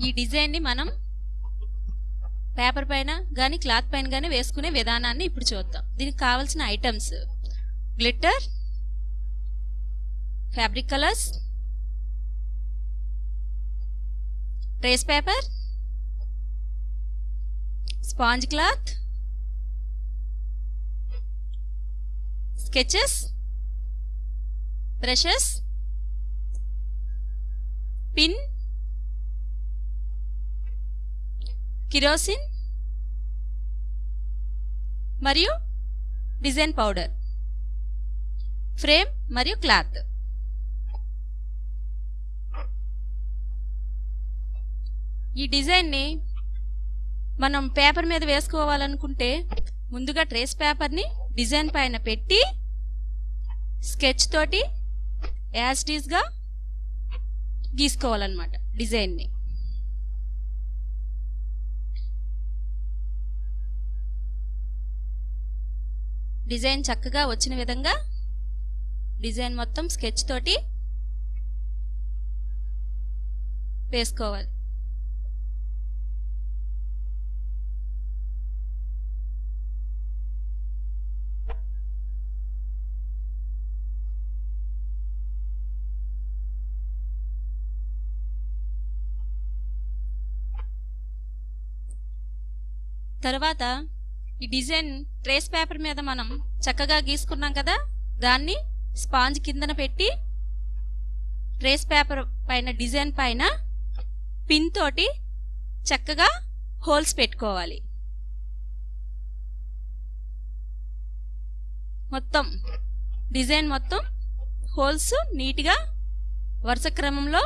ఈ డిజైన్ ని మనం పేపర్ పైన గాని క్లాత్ పైన గాని వేసుకునే విధానాన్ని ఇప్పుడు చూద్దాం. దీనికి కావాల్సిన items glitter, fabric colours, trace paper, sponge cloth, sketches, brushes, pin, kerosene మరియు డిజైన్ పౌడర్, ఫ్రేమ్ మరియు క్లాత్. ఈ డిజైన్ ని మనం పేపర్ మీద వేసుకోవాలనుకుంటే ముందుగా ట్రేస్ పేపర్ ని డిజైన్ పైన పెట్టి స్కెచ్ తోటి యాజ్ ఇట్ ఈజ్ గా గీసుకోవాలన్నమాట. డిజైన్ ని డిజైన్ చక్కగా వచ్చిన విధంగా డిజైన్ మొత్తం స్కెచ్ తోటి వేసుకోవాలి. తర్వాత ఈ డిజైన్ ట్రేస్ పేపర్ మీద మనం చక్కగా గీసుకున్నాం కదా, దాన్ని స్పాంజ్ కిందన పెట్టి ట్రేస్ పేపర్ పైన డిజైన్ పైన పిన్ తోటి చక్కగా హోల్స్ పెట్టుకోవాలి. మొత్తం డిజైన్ మొత్తం హోల్స్ నీట్గా వరుస క్రమంలో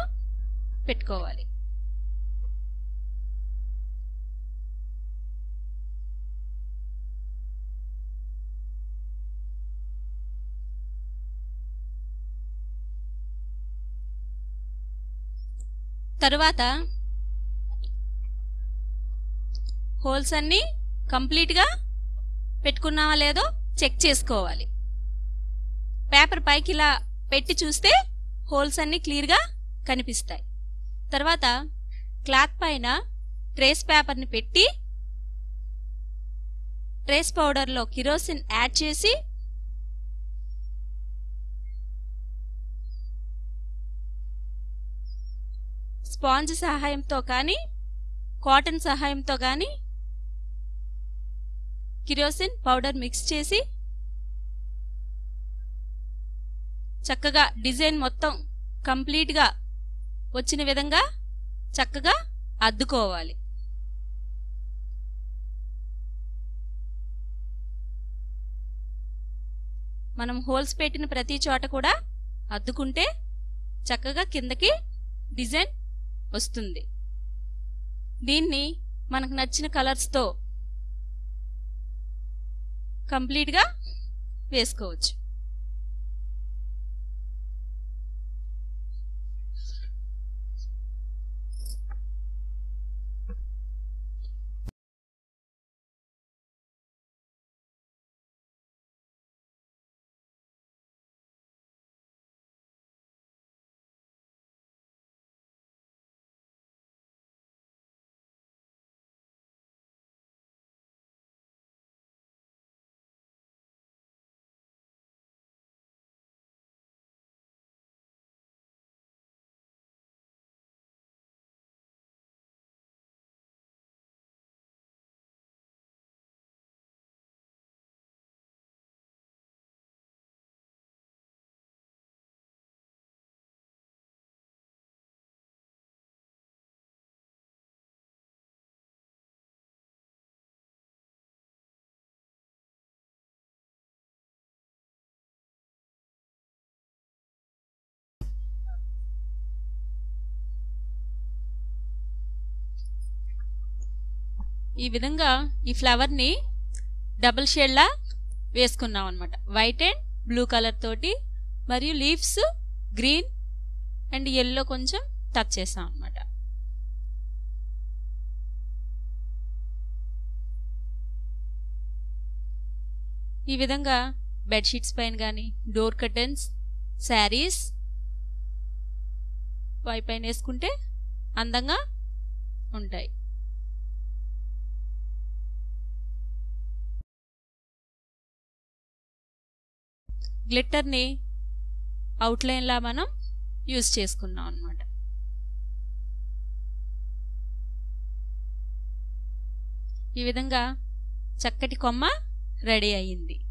పెట్టుకోవాలి. తరువాత హోల్స్ అన్ని కంప్లీట్గా పెట్టుకున్నావా లేదో చెక్ చేసుకోవాలి. పేపర్ పైకి ఇలా పెట్టి చూస్తే హోల్స్ అన్ని క్లియర్గా కనిపిస్తాయి. తర్వాత క్లాత్ పైన ట్రేస్ పేపర్ని పెట్టి ట్రేస్ పౌడర్లో కిరోసిన్ యాడ్ చేసి స్పాంజ్ సహాయంతో కానీ కాటన్ సహాయంతో కానీ కిరోసిన్ పౌడర్ మిక్స్ చేసి చక్కగా డిజైన్ మొత్తం కంప్లీట్గా వచ్చిన విధంగా చక్కగా అద్దుకోవాలి. మనం హోల్స్ పెట్టిన ప్రతి చోట కూడా అద్దుకుంటే చక్కగా కిందకి డిజైన్ వస్తుంది. దీన్ని మనకు నచ్చిన కలర్స్తో కంప్లీట్గా వేసుకోవచ్చు. ఈ విధంగా ఈ ఫ్లవర్ ని డబుల్ షేడ్ లా వేసుకున్నాం అన్నమాట. వైట్ అండ్ బ్లూ కలర్ తోటి మరియు లీవ్స్ గ్రీన్ అండ్ yellow కొంచెం టచ్ చేసాం అన్నమాట. ఈ విధంగా బెడ్ షీట్స్ పైన గాని డోర్ కర్టన్స్ శారీస్ పైన వేసుకుంటే అందంగా ఉంటాయి. గ్లిట్టర్ని అవుట్లైన్లా మనం యూజ్ చేసుకున్నాం అన్నమాట. ఈ విధంగా చక్కటి కొమ్మ రెడీ అయ్యింది.